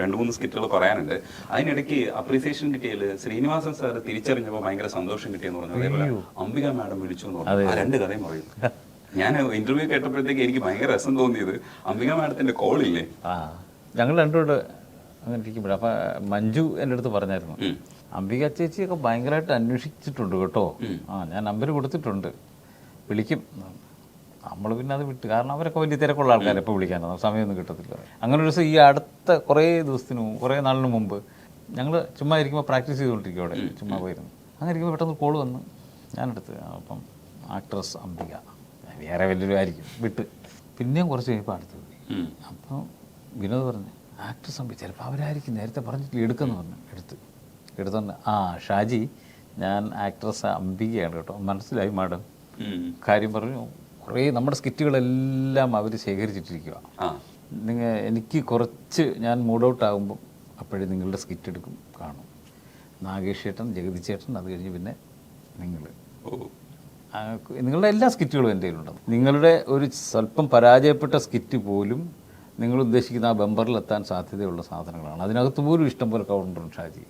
2-3 സ്കിറ്റുകൾ പറയാനുണ്ട്. അതിനിടയ്ക്ക് അപ്രീസിയേഷൻ കിട്ടിയാൽ ശ്രീനിവാസൻ സാർ തിരിച്ചറിഞ്ഞപ്പോൾ ഭയങ്കര സന്തോഷം കിട്ടിയെന്ന് പറഞ്ഞു. അതേപോലെ അംബിക മാഡം വിളിച്ചു എന്ന് പറഞ്ഞു. ആ 2 കഥയും പറയും. ഞാൻ ഇന്റർവ്യൂ കേട്ടപ്പോഴത്തേക്ക് എനിക്ക് ഭയങ്കര രസം തോന്നിയത് അംബിക മാഡത്തിന്റെ കോളില്ലേ, ഞങ്ങൾ രണ്ടുകൂടെ അങ്ങനെ ഇരിക്കുമ്പോഴേ അപ്പം മഞ്ജു എൻ്റെ അടുത്ത് പറഞ്ഞായിരുന്നു, അംബിക ചേച്ചിയൊക്കെ ഭയങ്കരമായിട്ട് അന്വേഷിച്ചിട്ടുണ്ട് കേട്ടോ. ഞാൻ നമ്പർ കൊടുത്തിട്ടുണ്ട്, വിളിക്കും. നമ്മൾ പിന്നെ അത് വിട്ട്, കാരണം അവരൊക്കെ വലിയ തിരക്കുള്ള ആൾക്കാരെ എപ്പോൾ വിളിക്കാനോ സമയമൊന്നും കിട്ടത്തില്ല. അങ്ങനെ ഒരു ദിവസം ഈ അടുത്ത കുറേ നാളിന് മുമ്പ് ഞങ്ങൾ ചുമ്മാ ഇരിക്കുമ്പോൾ പ്രാക്ടീസ് ചെയ്തുകൊണ്ടിരിക്കും അവിടെ, ചുമ്മാ പോയിരുന്നു. അങ്ങനെ ഇരിക്കുമ്പോൾ പെട്ടെന്ന് കോൾ വന്ന് ഞാനെടുത്ത്, അപ്പം ആക്ട്രസ് അംബിക, വേറെ വലിയൊരു ആയിരിക്കും, വിട്ട്. പിന്നെയും കുറച്ച് കഴിയുമ്പോൾ അടുത്ത് പോയി. അപ്പോൾ വിനോദ് പറഞ്ഞു, ആക്ട്രസ് അംബിക ചിലപ്പോൾ അവരായിരിക്കും, നേരത്തെ പറഞ്ഞിട്ടില്ല, എടുക്കുമെന്ന് പറഞ്ഞു. എടുത്തോണ്ട് ഷാജി ഞാൻ ആക്ട്രസ് അംബികയാണ് കേട്ടോ. മനസ്സിലായി മാഡം, കാര്യം പറഞ്ഞു. കുറേ നമ്മുടെ സ്കിറ്റുകളെല്ലാം അവർ ശേഖരിച്ചിട്ടിരിക്കുക. എനിക്ക് കുറച്ച് ഞാൻ മൂഡ് ഔട്ട് ആകുമ്പോൾ അപ്പോഴേ നിങ്ങളുടെ സ്കിറ്റ് എടുക്കും, കാണും. നാഗേഷ് ചേട്ടൻ, ജഗതി ചേട്ടൻ, അത് കഴിഞ്ഞ് പിന്നെ നിങ്ങളുടെ എല്ലാ സ്കിറ്റുകളും എൻ്റെ കയ്യിലുണ്ടാവും. നിങ്ങളുടെ ഒരു സ്വല്പം പരാജയപ്പെട്ട സ്കിറ്റ് പോലും നിങ്ങൾ ഉദ്ദേശിക്കുന്ന ആ ബമ്പറിലെത്താൻ സാധ്യതയുള്ള സാധനങ്ങളാണ്. അതിനകത്ത് പോലും ഇഷ്ടംപോലെ കൗണ്ടറുണ്ട് ഷാജി.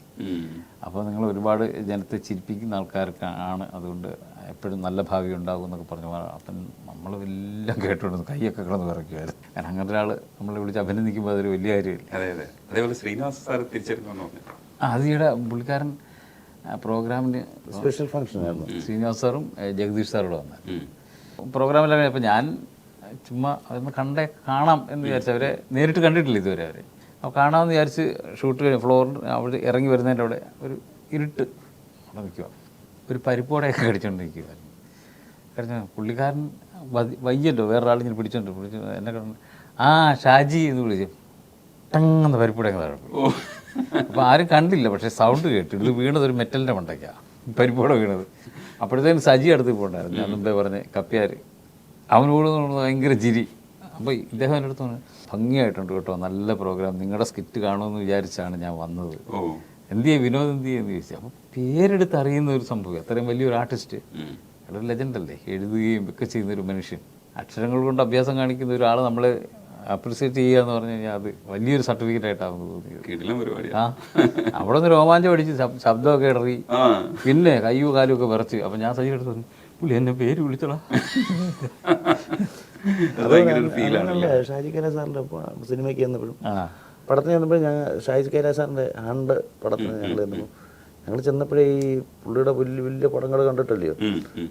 അപ്പോൾ നിങ്ങൾ ഒരുപാട് ജനത്തെ ചിരിപ്പിക്കുന്ന ആൾക്കാർക്കാണ്, അതുകൊണ്ട് എപ്പോഴും നല്ല ഭാവി ഉണ്ടാകും എന്നൊക്കെ പറഞ്ഞു. അപ്പം നമ്മൾ എല്ലാം കേട്ടുകൊണ്ട് കൈയൊക്കെ കിടന്ന് വിറയ്ക്കുമായിരുന്നു. കാരണം അങ്ങനെ ഒരാൾ നമ്മളെ വിളിച്ച് അഭിനന്ദിക്കുമ്പോൾ അതൊരു വലിയ കാര്യമില്ല. അതേപോലെ ശ്രീനിവാസ സാർ തിരിച്ചറിഞ്ഞു. അത് ഈയിടെ പുള്ളിക്കാരൻ പ്രോഗ്രാമിന് സ്പെഷ്യൽ ഫംഗ്ഷൻ ആയിരുന്നു. ശ്രീനിവാസ് സാറും ജഗദീഷ് സാറോട് വന്നത് പ്രോഗ്രാമിലാണ്. അപ്പോൾ ഞാൻ ചുമ്മാ അതൊന്ന് കാണാം എന്ന് വിചാരിച്ചു. അവരെ നേരിട്ട് കണ്ടിട്ടില്ല ഇതുവരെ. അപ്പോൾ കാണാമെന്ന് വിചാരിച്ച് ഷൂട്ട് കഴിഞ്ഞ് ഫ്ലോറിൽ അവിടെ ഇറങ്ങി വരുന്നതിൻ്റെ അവിടെ ഒരു ഇരുട്ട് അവിടെ നിൽക്കുക. ഒരു പരിപ്പോടെയൊക്കെ കടിച്ചുകൊണ്ടിരിക്കുമായിരുന്നു. പുള്ളിക്കാരൻ വയ്യല്ലോ, വേറൊരാളിങ്ങനെ പിടിച്ചോണ്ട് എന്നെ കണ്ട് ഷാജി എന്ന് വിളിച്ചു, ടങ്ങെന്ന് പരിപ്പോടെയൊക്കെ താഴെ. അപ്പോൾ ആരും കണ്ടില്ല, പക്ഷേ സൗണ്ട് കേട്ടു. ഇത് വീണത് ഒരു മെറ്റലിൻ്റെ മണ്ടയ്ക്കാണ്, പരിപ്പോടെ വീണത്. അപ്പോഴത്തേക്കും സജി അടുത്ത് പോകണ്ടായിരുന്നു. ഞാൻ മുമ്പേ പറഞ്ഞ് കപ്പ്യാർ, അവനോട് ഭയങ്കര ചിരി. അപ്പോൾ ഇദ്ദേഹം എൻ്റെ അടുത്ത് പറഞ്ഞു, ഭംഗിയായിട്ടുണ്ട് കേട്ടോ, നല്ല പ്രോഗ്രാം, നിങ്ങളുടെ സ്കിറ്റ് കാണുമെന്ന് വിചാരിച്ചാണ് ഞാൻ വന്നത്. വിനോദ് എന്ത് ചെയ്യുമെന്ന് ചോദിച്ചു. അപ്പോൾ പേരെടുത്ത് അറിയുന്ന ഒരു സംഭവം, അത്രയും വലിയൊരു ആർട്ടിസ്റ്റ്, ഒരു ലെജൻഡല്ലേ, എഴുതുകയും ഒക്കെ ചെയ്യുന്നൊരു മനുഷ്യൻ, അക്ഷരങ്ങൾ കൊണ്ട് അഭ്യാസം കാണിക്കുന്ന ഒരാൾ നമ്മളെ അപ്രിസിയേറ്റ് ചെയ്യുക എന്ന് പറഞ്ഞു കഴിഞ്ഞാൽ അത് വലിയൊരു സർട്ടിഫിക്കറ്റ് ആയിട്ടാണ് തോന്നിയത്. അവിടെ നിന്ന് രോമാഞ്ചം അടിച്ച് ശബ്ദമൊക്കെ ഇടറി, പിന്നെ കയ്യോ കാലും ഒക്കെ വിറച്ച്. അപ്പം ഞാൻ സജി എടുത്ത് പറഞ്ഞു, പുള്ളി എന്നെ പേര് വിളിച്ചോളാം. ഷാജി കൈലാസ് സാറിൻ്റെ സിനിമയ്ക്ക് ചെന്നപ്പോഴും പടത്തിന് ചെന്നപ്പോഴും ഷാജി കൈലാസ് സാറിൻ്റെ ആണ്ട് പടത്തിന് ഞങ്ങൾ ചെന്നപ്പോഴേ ഈ പുള്ളിയുടെ വലിയ വലിയ പടങ്ങൾ കണ്ടിട്ടല്ലയോ,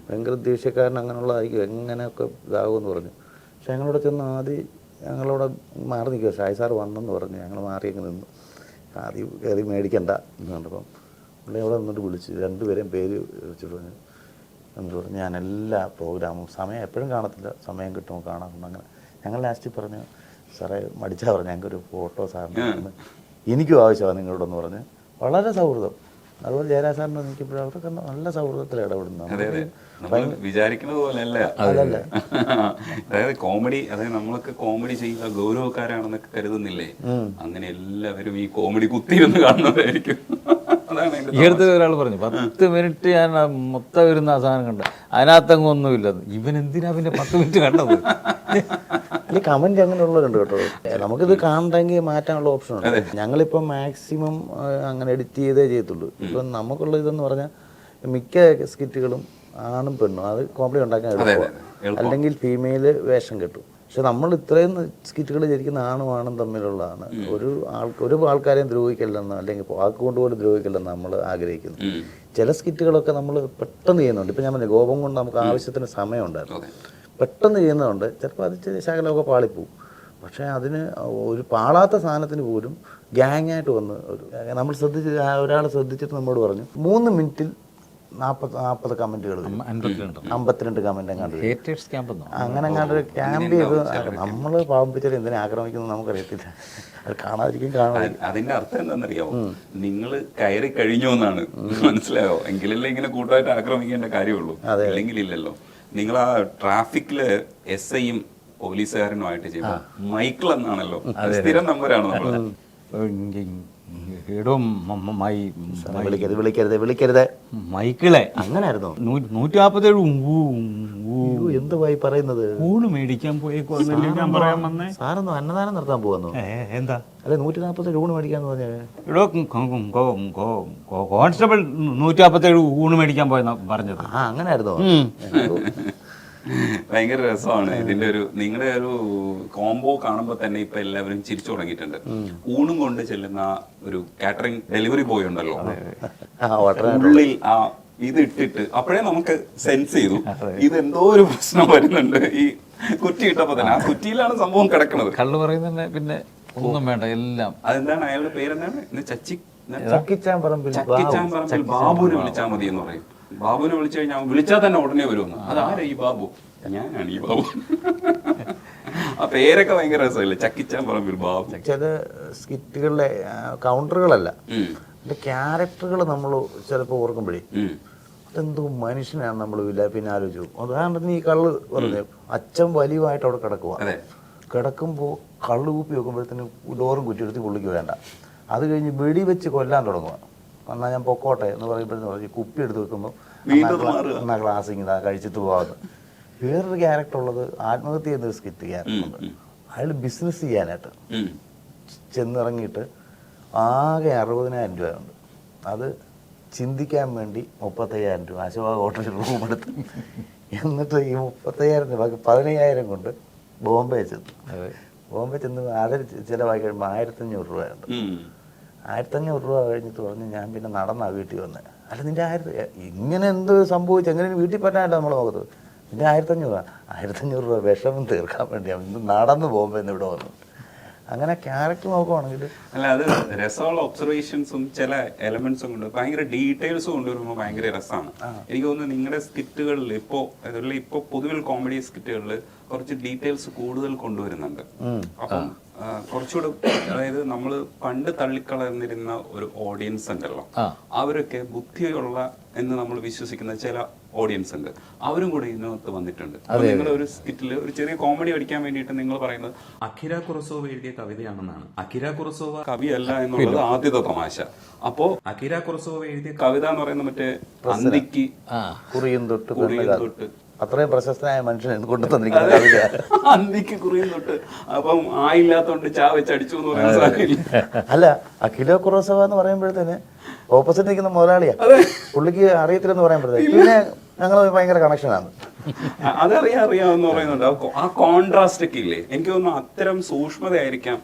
ഭയങ്കര ദേഷ്യക്കാരൻ അങ്ങനെയുള്ളതായിരിക്കും, എങ്ങനെയൊക്കെ ഇതാകുമെന്ന് പറഞ്ഞു. പക്ഷെ ഞങ്ങളവിടെ ചെന്ന് ആദ്യം ഞങ്ങളവിടെ മാറി നിൽക്കുക. ഷാജി സാർ വന്നെന്ന് പറഞ്ഞു. ഞങ്ങൾ മാറിയൊക്കെ നിന്നു. ആദ്യം കയറി മേടിക്കണ്ട എന്ന് കണ്ടപ്പം പുള്ളി അവിടെ നിന്നിട്ട് വിളിച്ച് 2 പേരെയും പേര് വിളിച്ചിട്ട് പറഞ്ഞു. എന്നിട്ട് പറഞ്ഞു, ഞാൻ എല്ലാ പ്രോഗ്രാമും സമയം എപ്പോഴും കാണത്തില്ല, സമയം കിട്ടുമ്പോൾ കാണാറുണ്ട്. അങ്ങനെ ഞങ്ങൾ ലാസ്റ്റ് പറഞ്ഞു, സാറേ മടിച്ചാൽ പറഞ്ഞു, ഞങ്ങൾക്കൊരു ഫോട്ടോ സാറിന് എനിക്കും ആവശ്യമാണ് നിങ്ങളോടൊന്ന് പറഞ്ഞ്. വളരെ സൗഹൃദം. അതുപോലെ ജയരാജ് സാറിന് നിൽക്കുമ്പോഴും അവർക്ക് നല്ല സൗഹൃദത്തിൽ ഇടപെടുന്നത് വിചാരിക്കുന്നത് പോലെ അല്ല. അതായത് കോമഡി, അതായത് നമ്മളൊക്കെ കോമഡി ചെയ്യുക ഗൗരവക്കാരാണെന്നൊക്കെ കരുതുന്നില്ലേ, അങ്ങനെ എല്ലാവരും ഈ കോമഡി കുത്തിയിരുന്ന് കാണുന്നവരായിരിക്കും. ഈ അടുത്ത് ഒരാൾ പറഞ്ഞു, 10 മിനിറ്റ് ഞാൻ മൊത്തം വരുന്ന ആ സാധനം കണ്ട, അതിനകത്തങ്ങ് ഒന്നുമില്ലെന്ന്. ഇവൻ എന്തിനാ പിന്നെ 10 മിനിറ്റ് കണ്ടത്? ഈ കമന്റ് അങ്ങനെയുള്ളവരുണ്ട് കേട്ടോ. നമുക്കിത് കാണണമെങ്കിൽ മാറ്റാനുള്ള ഓപ്ഷൻ ഉണ്ട്. ഞങ്ങളിപ്പം മാക്സിമം അങ്ങനെ എഡിറ്റ് ചെയ്തേ ചെയ്യത്തുള്ളൂ. ഇപ്പം നമുക്കുള്ള ഇതെന്ന് പറഞ്ഞാൽ മിക്ക സ്കിറ്റുകളും ആണും പെണ്ണും, അത് കോമഡി ഉണ്ടാക്കാൻ എളുപ്പമാണ്, അല്ലെങ്കിൽ ഫീമെയിൽ വേഷം കിട്ടും. പക്ഷെ നമ്മൾ ഇത്രയും സ്കിറ്റുകൾ ശരിക്കും ആണും തമ്മിലുള്ളതാണ്. ഒരു ആൾക്കാരെയും ദ്രോഹിക്കില്ലെന്ന്, അല്ലെങ്കിൽ വാക്കുകൊണ്ട് പോലും ദ്രോഹിക്കില്ലെന്ന് നമ്മൾ ആഗ്രഹിക്കുന്നു. ചില സ്കിറ്റുകളൊക്കെ നമ്മൾ പെട്ടെന്ന് ചെയ്യുന്നുണ്ട്. ഇപ്പം ഞാൻ പറഞ്ഞു, കോപം കൊണ്ട് നമുക്ക് ആവശ്യത്തിന് സമയം ഉണ്ടായിരുന്നു, പെട്ടെന്ന് ചെയ്യുന്നതുകൊണ്ട് ചിലപ്പോൾ അത് ശകലമൊക്കെ പാളിപ്പോവും. പക്ഷേ അതിന് ഒരു പാളാത്ത സാധനത്തിന് പോലും ഗ്യാങ്ങായിട്ട് വന്ന് നമ്മൾ ഒരാൾ ശ്രദ്ധിച്ചിട്ട് നമ്മളോട് പറഞ്ഞു, 3 മിനിറ്റിൽ 40 കമന്റുകൾ, 52 കമന്റ് അങ്ങനെ അങ്ങാണ്ട് ക്യാമ്പ് ചെയ്ത് നമ്മൾ പാവപ്പിച്ചാൽ എന്തിനെ ആക്രമിക്കുന്നത് നമുക്കറിയത്തില്ല. അത് കാണാതിരിക്കും. അതിന്റെ അർത്ഥം എന്താണെന്നറിയാമോ, നിങ്ങൾ കയറി കഴിഞ്ഞു എന്നാണ്, മനസ്സിലായോ? എങ്കിലല്ലേ ഇങ്ങനെ കൂട്ടമായിട്ട് ആക്രമിക്കേണ്ട കാര്യമുള്ളൂ, അല്ലെങ്കിൽ ഇല്ലല്ലോ. നിങ്ങൾ ആ ട്രാഫിക്കില് SIയും പോലീസുകാരനുമായിട്ട് ചെയ്യുമ്പോൾ മൈക്കിൾ എന്നാണല്ലോ, സ്ഥിരം നമ്പരാണ് നമ്മൾ. എടോ വിളിക്കരുത് മൈക്കിളെ അങ്ങനായിരുന്നോ? 147 എന്തുവായി പറയുന്നത്? ഊണ് മേടിക്കാൻ പോയേക്കോന്നല്ലേ ഞാൻ പറയാൻ വന്നേ. സാറൊന്നും അന്നദാനം നടത്താൻ പോവാന്നോ? എന്താ അല്ലെ 147 ഊണ് മേടിക്കാന്ന് പറഞ്ഞത്? എടോ കോൺസ്റ്റബിൾ 147 ഊണ് മേടിക്കാൻ പോയെന്നാ പറഞ്ഞത്. അങ്ങനായിരുന്നോ? ഭയങ്കര രസമാണ് ഇതിന്റെ ഒരു നിങ്ങളുടെ ഒരു കോംബോ കാണുമ്പോൾ തന്നെ ഇപ്പൊ എല്ലാവരും ചിരിച്ചു തുടങ്ങിയിട്ടുണ്ട്. ഊണും കൊണ്ട് ചെല്ലുന്ന ഒരു കാറ്ററിംഗ് ഡെലിവറി ബോയ് ഉണ്ടല്ലോ, ഉള്ളിൽ ആ ഇത് ഇട്ടിട്ട് അപ്പോഴേ നമുക്ക് സെൻസ് ചെയ്തു ഇതെന്തോ ഒരു പ്രശ്നം വരുന്നുണ്ട്. ഈ കുറ്റി ഇട്ടപ്പോ തന്നെ ആ കുറ്റിയിലാണ് സംഭവം കിടക്കുന്നത്. കള്ളു പറയുന്ന പിന്നെ ഒന്നും വേണ്ട എല്ലാം. അതെന്താണ് അയാളുടെ പേരെന്താണ്? ചക്കിച്ചാൻ പറമ്പിൽ ബാബുവിനെ വിളിച്ചാൽ മതി എന്ന് പറയും. ബാബുവിനെ വിളിച്ചു കഴിഞ്ഞാൽ വിളിച്ചാൽ തന്നെ ഉടനെ വരുമെന്ന്. അതാരാ ഈ ബാബു? ഞാനാണ് ഈ ബാബു. ആ പേരൊക്കെ ഭയങ്കര രസമല്ലേ, ചക്കിച്ചാൻ പറമ്പിൽ ബാബു. ചില സ്കിറ്റുകളിലെ കൗണ്ടറുകളല്ല, ക്യാരക്ടറുകൾ നമ്മൾ ചിലപ്പോൾ ഓർക്കുമ്പോഴേ അതെന്തോ മനുഷ്യനാണ് നമ്മൾ പിന്നെ ആലോചിച്ചു. ഉദാഹരണത്തിന് ഈ കള്ള് പറഞ്ഞു, അച്ഛൻ വലിയമായിട്ട് അവിടെ കിടക്കുമ്പോൾ കള്ള് കൂപ്പി വെക്കുമ്പോഴത്തേന് ഡോറും കുറ്റിയെടുത്ത് പുള്ളിക്ക് വേണ്ട. അത് കഴിഞ്ഞ് വെടി വെച്ച് കൊല്ലാൻ തുടങ്ങുക. എന്നാൽ ഞാൻ പൊക്കോട്ടെ എന്ന് പറയുമ്പോഴത്തേന് പറഞ്ഞു കുപ്പി എടുത്ത് വെക്കുമ്പോൾ എന്നാൽ ക്ലാസ്സിങ് ഇതാ കഴിച്ചിട്ട് പോകാമെന്ന്. വേറൊരു ക്യാരക്ടർ ഉള്ളത് ആത്മഹത്യ ചെയ്യുന്നൊരു സ്കിറ്റ് ക്യാരക്ടറുണ്ട്. അയാൾ ബിസിനസ് ചെയ്യാനായിട്ട് ചെന്നിറങ്ങിയിട്ട് ആകെ 60,000 രൂപയുണ്ട്. അത് ചിന്തിക്കാൻ വേണ്ടി 35,000 രൂപ അശോക ഹോട്ടലിൽ റൂം എടുത്ത്, എന്നിട്ട് ഈ 35,000 രൂപ 15,000 കൊണ്ട് ബോംബെ ചെന്ന് അത് ചിലവാക്കി കഴിയുമ്പോൾ 1,500 രൂപയുണ്ട്. 1,500 രൂപ കഴിഞ്ഞിട്ട് പറഞ്ഞു ഞാൻ പിന്നെ നടന്നാ വീട്ടിൽ വന്നത്. അല്ല നിന്റെ ഇങ്ങനെ എന്ത് സംഭവിച്ചു, എങ്ങനെ വീട്ടിൽ പറ്റാനല്ല നമ്മൾ നോക്കുന്നത്. നിന്റെ 1,500 രൂപ വിഷമം തീർക്കാൻ വേണ്ടിയാണ് ഇന്ന് നടന്നു പോകുമ്പോൾ ഇന്ന് ഇവിടെ വന്നു. അങ്ങനെ ക്യാരക്ടർ നോക്കുവാണെങ്കിൽ അല്ല, അത് രസമുള്ള ഒബ്സർവേഷൻസും ചില എലമെന്റ്സും കൊണ്ട് ഭയങ്കര ഡീറ്റെയിൽസ് കൊണ്ടുവരുമ്പോൾ ഭയങ്കര രസമാണ്. എനിക്ക് തോന്നുന്നു നിങ്ങളുടെ സ്കിറ്റുകളിൽ ഇപ്പോ പൊതുവിൽ കോമഡി സ്കിറ്റുകളിൽ കുറച്ച് ഡീറ്റെയിൽസ് കൂടുതൽ കൊണ്ടുവരുന്നുണ്ട്. അപ്പം കുറച്ചുകൂടെ, അതായത് നമ്മൾ പണ്ട് തള്ളിക്കളഞ്ഞിരുന്ന ഒരു ഓഡിയൻസ് ഉണ്ടല്ലോ, അവരൊക്കെ ബുദ്ധിയുള്ള എന്ന് നമ്മൾ വിശ്വസിക്കുന്ന ചില ഓഡിയൻസ് ഉണ്ട്, അവരും കൂടെ ഇതിനകത്ത് വന്നിട്ടുണ്ട്. നിങ്ങളുടെ ഒരു സ്കിറ്റിൽ ഒരു ചെറിയ കോമഡി അടിക്കാൻ വേണ്ടിയിട്ട് നിങ്ങൾ പറയുന്നത് അക്കിര കുറസോവ എഴുതിയ കവിതയാണെന്നാണ്. അക്കിര കുറസോവ കവിയല്ല എന്നുള്ളത് ആദ്യത്തെ തമാശ. അപ്പോ അക്കിര കുറസോവ എഴുതിയ കവിത എന്ന് പറയുന്നത് മറ്റേ അന്തിക്ക് കുറിയും തൊട്ട് അത്രയും പ്രശസ്തനായ മനുഷ്യൻ കൊണ്ട് തന്നിരിക്കുന്ന കവിത അന്തിക്ക് കുറിയും തൊട്ട്. അപ്പം ആയില്ലാത്തോണ്ട് ചാ വെച്ച് അടിച്ചു എന്ന് പറയുന്ന സാധനം അല്ല. അഖില കുറോസവ എന്ന് പറയുമ്പോഴത്തേന് ഓപ്പോസിറ്റ് നിൽക്കുന്ന മുതലാളിയാ, പുള്ളിക്ക് അറിയത്തില്ലെന്ന് പറയുമ്പോഴത്തേക്ക് പിന്നെ ഞങ്ങൾ ഭയങ്കര കണക്ഷനാണ്. അതറിയാമെന്ന് പറയുന്നുണ്ട്. ആ കോൺട്രാസ്റ്റ് ഒക്കെ ഇല്ലേ, എനിക്ക് തോന്നുന്നു അത്തരം സൂക്ഷ്മതയായിരിക്കാം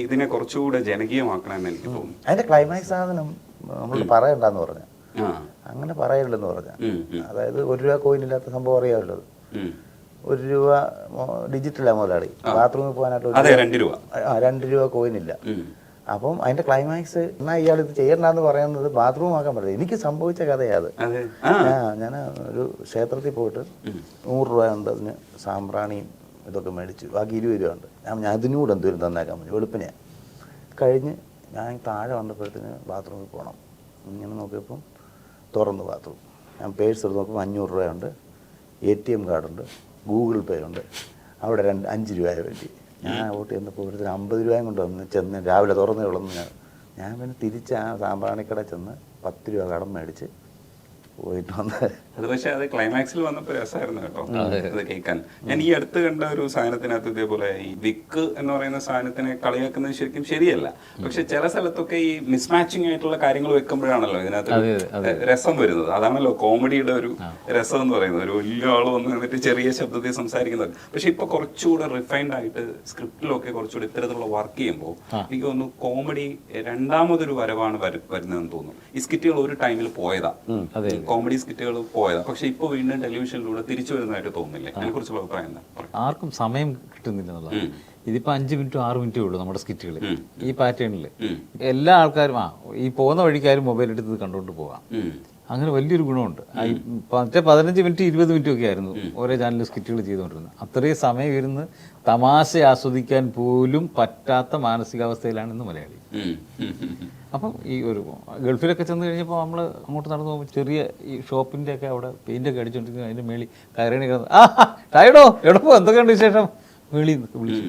ഇതിനെ കുറച്ചുകൂടെ ജനകീയമാക്കണമെന്ന് എനിക്ക് തോന്നുന്നു. അതിന്റെ ക്ലൈമാക്സ് സാധനം നമ്മൾ പറയണ്ടെന്ന് പറഞ്ഞു, അങ്ങനെ പറയല്ലെന്ന് പറഞ്ഞ. അതായത് 1 രൂപ കോയിൻ ഇല്ലാത്ത സംഭവം അറിയാമല്ലോ. 1 രൂപ ഡിജിറ്റലാ മുതലാളി, ബാത്റൂമിൽ പോകാനായിട്ട് 2 രൂപ കോയിൻ ഇല്ല. അപ്പം അതിന്റെ ക്ലൈമാക്സ് എന്നാ ഇയാൾ ഇത് ചെയ്യണ്ടെന്ന് പറയുന്നത് ബാത്റൂം ആക്കാൻ പറ്റില്ല. എനിക്ക് സംഭവിച്ച കഥയാണ് അത്. ഞാൻ ഒരു ക്ഷേത്രത്തിൽ പോയിട്ട് 100 രൂപ ഉണ്ട്, അതിന് സാമ്പ്രാണിയും ഇതൊക്കെ മേടിച്ചു, ബാക്കി 20 രൂപ ഉണ്ട്. ഞാൻ അതിനൂടെ എന്തോരം തന്നേക്കാൻ പറ്റും വെളുപ്പിനെ. കഴിഞ്ഞ് ഞാൻ താഴെ വന്നപ്പോഴത്തേന് ബാത്റൂമിൽ പോകണം. ഇങ്ങനെ നോക്കിയപ്പം തുറന്നു ബാത്റൂം. ഞാൻ പേഴ്സ് എടുത്ത് നോക്കുമ്പോൾ 500 രൂപയുണ്ട്, ATM കാർഡുണ്ട്, ഗൂഗിൾ പേ ഉണ്ട്. അവിടെ 5 രൂപ വേണ്ടി ഞാൻ അങ്ങോട്ട് ചെന്നപ്പോൾ ഒരു 50 രൂപയും കൊണ്ട് വന്ന് ചെന്ന് രാവിലെ തുറന്നേ ഉള്ളെന്ന് ഞാൻ പിന്നെ തിരിച്ച് ആ സാമ്പ്രാണിക്കട ചെന്ന് 10 രൂപ കടം മേടിച്ച് പോയിട്ട് വന്ന്. അത് പക്ഷെ അത് ക്ലൈമാക്സിൽ വന്നപ്പോൾ രസമായിരുന്നു കേട്ടോ അത് കേൾക്കാൻ. ഞാൻ ഈ അടുത്ത് കണ്ട ഒരു സാധനത്തിനകത്ത് ഇതേപോലെ ഈ വിക്ക് എന്ന് പറയുന്ന സാധനത്തിനെ കളിയാക്കുന്നത് ശരിക്കും ശരിയല്ല. പക്ഷെ ചില സ്ഥലത്തൊക്കെ ഈ മിസ്മാച്ചിങ് ആയിട്ടുള്ള കാര്യങ്ങൾ വെക്കുമ്പോഴാണല്ലോ ഇതിനകത്ത് രസം വരുന്നത്. അതാണല്ലോ കോമഡിയുടെ ഒരു രസം എന്ന് പറയുന്നത്. ഒരു വലിയ ആള് വന്ന് നിന്നിട്ട് ചെറിയ ശബ്ദത്തിൽ സംസാരിക്കുന്നത്. പക്ഷെ ഇപ്പൊ കുറച്ചുകൂടെ റിഫൈൻഡ് ആയിട്ട് സ്ക്രിപ്റ്റിലൊക്കെ കുറച്ചുകൂടെ ഇത്തരത്തിലുള്ള വർക്ക് ചെയ്യുമ്പോൾ എനിക്ക് തോന്നുന്നു കോമഡി രണ്ടാമതൊരു വരവാണ് വരുന്നതെന്ന് തോന്നുന്നു. ഈ സ്കിറ്റുകൾ ഒരു ടൈമിൽ പോയതാ, കോമഡി സ്കിറ്റുകൾ പോയതാ, പക്ഷെ ഇപ്പൊ വീണ്ടും ടെലിവിഷനിലൂടെ തിരിച്ചു വരുന്നതായിട്ട് തോന്നുന്നില്ലേ? അതിനെ കുറിച്ചുള്ള അഭിപ്രായം എന്താ? ആർക്കും സമയം കിട്ടുന്നില്ല എന്നുള്ളത്. ഇതിപ്പോ 5 മിനിറ്റോ 6 മിനിറ്റേ ഉള്ളൂ നമ്മുടെ സ്കിറ്റുകൾ. ഈ പാറ്റേണിൽ എല്ലാ ആൾക്കാരും ഈ പോകുന്ന വഴിക്കാരും മൊബൈൽ എടുത്ത് കണ്ടുകൊണ്ട് പോകാം. അങ്ങനെ വലിയൊരു ഗുണമുണ്ട്. മറ്റേ 15 മിനിറ്റ് 20 മിനിറ്റ് ഒക്കെ ആയിരുന്നു ഓരോ ചാനലിൽ സ്കിറ്റുകൾ ചെയ്തുകൊണ്ടിരുന്നത്. അത്രയും സമയം ഇരുന്ന് തമാശ ആസ്വദിക്കാൻ പോലും പറ്റാത്ത മാനസികാവസ്ഥയിലാണ് ഇന്ന് മലയാളി. അപ്പം ഈ ഒരു ഗൾഫിലൊക്കെ ചെന്ന് കഴിഞ്ഞപ്പോൾ നമ്മൾ അങ്ങോട്ട് നടന്നു പോകുമ്പോൾ ചെറിയ ഈ ഷോപ്പിൻ്റെ ഒക്കെ അവിടെ പെയിൻ്റൊക്കെ അടിച്ചുകൊണ്ടിരിക്കുന്ന അതിൻ്റെ മേളിൽ കയറി ടൈഡോ എടപ്പോ എന്തൊക്കെയുണ്ട് വിശേഷം മേളിൽ നിന്നൊക്കെ വിളിച്ചു.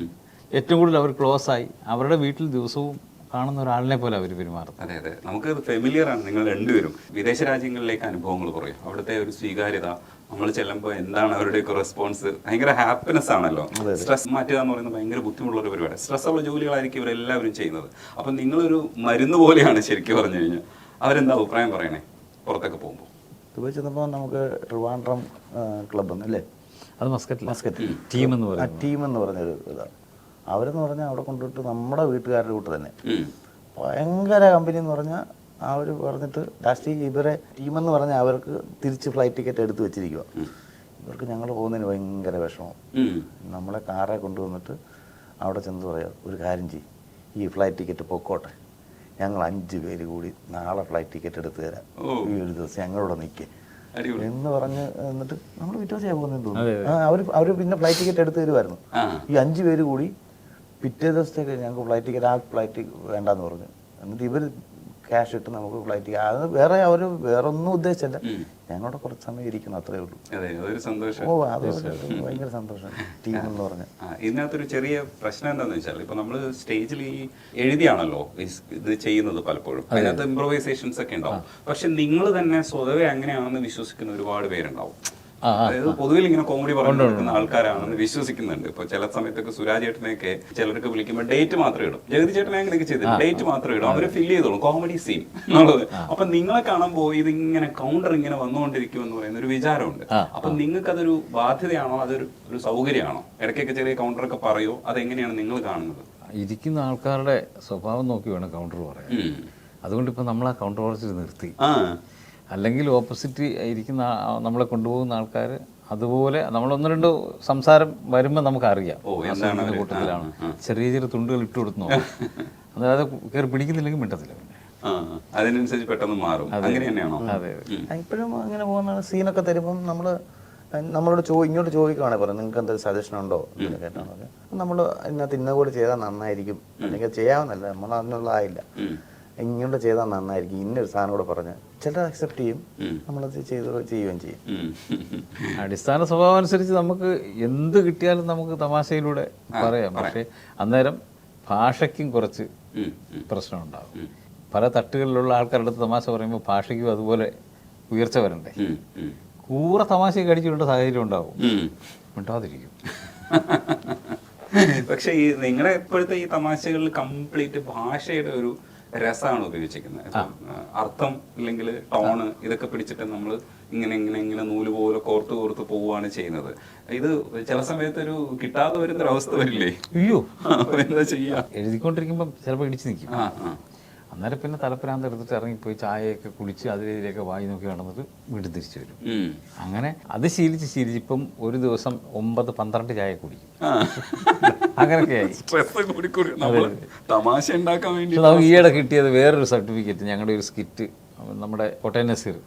ഏറ്റവും കൂടുതൽ അവർ ക്ലോസായി. അവരുടെ വീട്ടിൽ ദിവസവും കാണുന്ന ഒരാളിനെ പോലെ അവർ പെരുമാറുന്നത്. അതെ അതെ, നമുക്ക് ഫെമിലിയർ ആണ് നിങ്ങൾ രണ്ടുപേരും. വിദേശ രാജ്യങ്ങളിലേക്ക് അനുഭവങ്ങൾ പറയും, അവിടുത്തെ ഒരു സ്വീകാര്യത, നമ്മൾ ചെല്ലുമ്പോൾ എന്താണ് അവരുടെയൊക്കെ റെസ്പോൺസ്, ഭയങ്കര ഹാപ്പിനെസ് ആണല്ലോ. സ്ട്രെസ് മാറ്റുക എന്ന് പറയുന്നത് ഭയങ്കര ബുദ്ധിമുട്ടുള്ള ഒരു പരിപാടി. സ്ട്രെസ്സുള്ള ജോലികളായിരിക്കും ഇവരെല്ലാവരും ചെയ്യുന്നത്. അപ്പം നിങ്ങളൊരു മരുന്ന് പോലെയാണ് ശരിക്കും പറഞ്ഞു കഴിഞ്ഞാൽ. അവരെന്താ അഭിപ്രായം പറയണേ പുറത്തൊക്കെ പോകുമ്പോൾ? ദുബായ് ചെന്നപ്പോൾ നമുക്ക് ട്രിവാൻഡ്രം ക്ലബ് അല്ലേ, അത് മസ്കറ്റ് ടീം എന്ന് ആ പറയുന്നത്. ടീം എന്ന് പറഞ്ഞൊരു ഇതാണ്. അവരെന്ന് പറഞ്ഞാൽ അവിടെ കൊണ്ടുപോയിട്ട് നമ്മുടെ വീട്ടുകാരുടെ കൂട്ട് തന്നെ ഭയങ്കര കമ്പനി എന്ന് പറഞ്ഞാൽ അവർ പറഞ്ഞിട്ട് ലാസ്റ്റ് ഇവരെ ടീമെന്ന് പറഞ്ഞാൽ അവർക്ക് തിരിച്ച് ഫ്ലൈറ്റ് ടിക്കറ്റ് എടുത്ത് വെച്ചിരിക്കുക. ഇവർക്ക് ഞങ്ങൾ പോകുന്നതിന് ഭയങ്കര വിഷമം. നമ്മളെ കാറെ കൊണ്ടുവന്നിട്ട് അവിടെ ചെന്ന് പറയാം, ഒരു കാര്യം ചെയ്യും, ഈ ഫ്ലൈറ്റ് ടിക്കറ്റ് പൊക്കോട്ടെ, ഞങ്ങൾ 5 പേര് കൂടി നാളെ ഫ്ലൈറ്റ് ടിക്കറ്റ് എടുത്ത് തരാം, ഈ ഒരു ദിവസം ഞങ്ങളിവിടെ നിൽക്കേ എന്ന് പറഞ്ഞ് എന്നിട്ട് നമ്മൾ വിശ്വാസിയാ പോകുന്നതെന്ന് തോന്നുന്നു. അവർ പിന്നെ ഫ്ലൈറ്റ് ടിക്കറ്റ് എടുത്ത് തരുമായിരുന്നു. ഈ 5 പേര് കൂടി പിറ്റേ ദിവസത്തേക്ക് ഞങ്ങൾക്ക് ഫ്ലൈറ്റ് ടിക്കറ്റ്, ആ ഫ്ലൈറ്റ് വേണ്ടാന്ന് പറഞ്ഞു. എന്നിട്ട് ഇവർ ക്യാഷ് ഇട്ട് നമുക്ക് ഫ്ലൈറ്റ് ടിക്കറ്റ്, അത് വേറെ ഒന്നും ഉദ്ദേശിച്ചല്ല, ഞങ്ങളുടെ കുറച്ച് സമയം ഇരിക്കണം, അത്രേ ഉള്ളൂ. ഓ അത് ഭയങ്കര സന്തോഷം ടീം എന്ന് പറഞ്ഞാൽ. ഇതിനകത്തൊരു ചെറിയ പ്രശ്നം എന്താണെന്ന് വെച്ചാൽ, ഇപ്പൊ നമ്മള് സ്റ്റേജിൽ ഈ എഴുതിയാണല്ലോ ഇത് ചെയ്യുന്നത്, പലപ്പോഴും അതിനകത്ത് ഇംപ്രവൈസേഷൻസ് ഒക്കെ ഉണ്ടാവും. പക്ഷെ നിങ്ങൾ തന്നെ സ്വതവേ അങ്ങനെയാണെന്ന് വിശ്വസിക്കുന്ന ഒരുപാട് പേരുണ്ടാവും. അതായത് പൊതുവിൽ ഇങ്ങനെ കോമഡി പറഞ്ഞു കൊടുക്കുന്ന ആൾക്കാരാണെന്ന് വിശ്വസിക്കുന്നുണ്ട്. ഇപ്പൊ ചില സമയത്തൊക്കെ സുരാജ് ചേട്ടനെയൊക്കെ ചിലർക്ക് വിളിക്കുമ്പോൾ ഡേറ്റ് മാത്രമേ ഇടും. ജഗതി ചേട്ടനെ അങ്ങനെയൊക്കെ ചെയ്തിട്ട് ഡേറ്റ് മാത്രമേ ഇടും, അവര് ഫില്ല് ചെയ്തോളും കോമഡി സീൻ എന്നുള്ളത്. അപ്പൊ നിങ്ങളെ കാണുമ്പോൾ ഇതിങ്ങനെ കൗണ്ടർ ഇങ്ങനെ വന്നുകൊണ്ടിരിക്കും എന്ന് പറയുന്ന ഒരു വിചാരമുണ്ട്. അപ്പൊ നിങ്ങൾക്ക് അതൊരു ബാധ്യതയാണോ, അതൊരു സൗകര്യമാണോ? ഇടയ്ക്കൊക്കെ ചെറിയ കൗണ്ടറൊക്കെ പറയോ, അതെങ്ങനെയാണ് നിങ്ങൾ കാണുന്നത്? ഇരിക്കുന്ന ആൾക്കാരുടെ സ്വഭാവം നോക്കി വേണം കൗണ്ടർ പറയാൻ. അതുകൊണ്ട് ഇപ്പം നമ്മൾ ആ കൗണ്ടർ കുറച്ച് നിർത്തി. അല്ലെങ്കിൽ ഓപ്പോസിറ്റ് ഇരിക്കുന്ന നമ്മളെ കൊണ്ടുപോകുന്ന ആൾക്കാർ അതുപോലെ നമ്മൾ 1-2 സംസാരം വരുമ്പോൾ നമുക്കറിയാം കൂട്ടത്തിലാണ്. ചെറിയ ചെറിയ തുണ്ടുകൾ ഇട്ട് കൊടുത്തു, അതായത് കയറി പിടിക്കുന്നില്ലെങ്കിൽ മിണ്ടത്തില്ല. അതിനനുസരിച്ച് പെട്ടെന്ന് മാറും. അങ്ങനെ തന്നെയാണോ? അതെ, ഇപ്പോഴും അങ്ങനെ പോകുന്ന സീനൊക്കെ തരുമ്പം നമ്മളോട് ഇങ്ങോട്ട് ചോദിക്കുകയാണെങ്കിൽ പറയാം, നിങ്ങൾക്ക് എന്തെങ്കിലും സജഷൻ ഉണ്ടോ എന്ന് കേട്ടാണോ. നമ്മൾ ഇതിനകത്ത് ഇന്ന കൂടെ ചെയ്താൽ നന്നായിരിക്കും, അല്ലെങ്കിൽ ചെയ്യാവുന്നല്ല, നമ്മൾ അതിനുള്ള ആയില്ല, ഇങ്ങോട്ട് ചെയ്താൽ നന്നായിരിക്കും, ഇന്നൊരു സാധനം കൂടെ പറഞ്ഞ് ചിലർ അക്സെപ്റ്റ് ചെയ്യും, നമ്മളത് ചെയ്യുകയും ചെയ്യും. അടിസ്ഥാന സ്വഭാവം അനുസരിച്ച് നമുക്ക് എന്ത് കിട്ടിയാലും നമുക്ക് തമാശയിലൂടെ പറയാം. പക്ഷേ അന്നേരം ഭാഷയ്ക്കും കുറച്ച് പ്രശ്നമുണ്ടാകും. പല തട്ടുകളിലുള്ള ആൾക്കാരുടെ അടുത്ത് തമാശ പറയുമ്പോൾ ഭാഷയ്ക്കും അതുപോലെ ഉയർച്ച വരണ്ടേ. കൂറ തമാശയൊക്കെ അടിച്ചുകൊണ്ട് സാഹചര്യം ഉണ്ടാവും, മിണ്ടാതിരിക്കും. പക്ഷെ ഈ നിങ്ങളുടെ ഇപ്പോഴത്തെ ഈ തമാശകളിൽ കംപ്ലീറ്റ് ഭാഷയുടെ ഒരു രസമാണ് ഉപയോഗിച്ചിരിക്കുന്നത്. അർത്ഥം ഇല്ലെങ്കിൽ ടോണ് ഇതൊക്കെ പിടിച്ചിട്ട് നമ്മൾ ഇങ്ങനെ നൂല് പോലെ കോർത്ത് പോവുകയാണ് ചെയ്യുന്നത്. ഇത് ചില സമയത്ത് ഒരു കിട്ടാതെ വരുന്നൊരവസ്ഥ വരില്ലേ? അയ്യോ, എന്താ ചെയ്യാ? എഴുതിക്കൊണ്ടിരിക്കുമ്പോൾ ചിലപ്പോൾ ഇടിച്ചു നിൽക്കും. അന്നേരം പിന്നെ തലപ്പരാന്ത് എടുത്തിട്ട് ഇറങ്ങിപ്പോയി ചായയൊക്കെ കുടിച്ച് അതിലേക്ക് വായി നോക്കി നടന്നിട്ട് വീണ്ടും തിരിച്ചു വരും. അങ്ങനെ അത് ശീലിച്ച് ഇപ്പം ഒരു ദിവസം 9-12 ചായ കുടിക്കും. അങ്ങനെയൊക്കെയായി. തമാശ ഉണ്ടാക്കാൻ വേണ്ടി നമുക്ക് ഈയിടെ കിട്ടിയത് വേറൊരു സർട്ടിഫിക്കറ്റ്. ഞങ്ങളുടെ ഒരു സ്കിറ്റ്, നമ്മുടെ കോട്ടയം നസീർ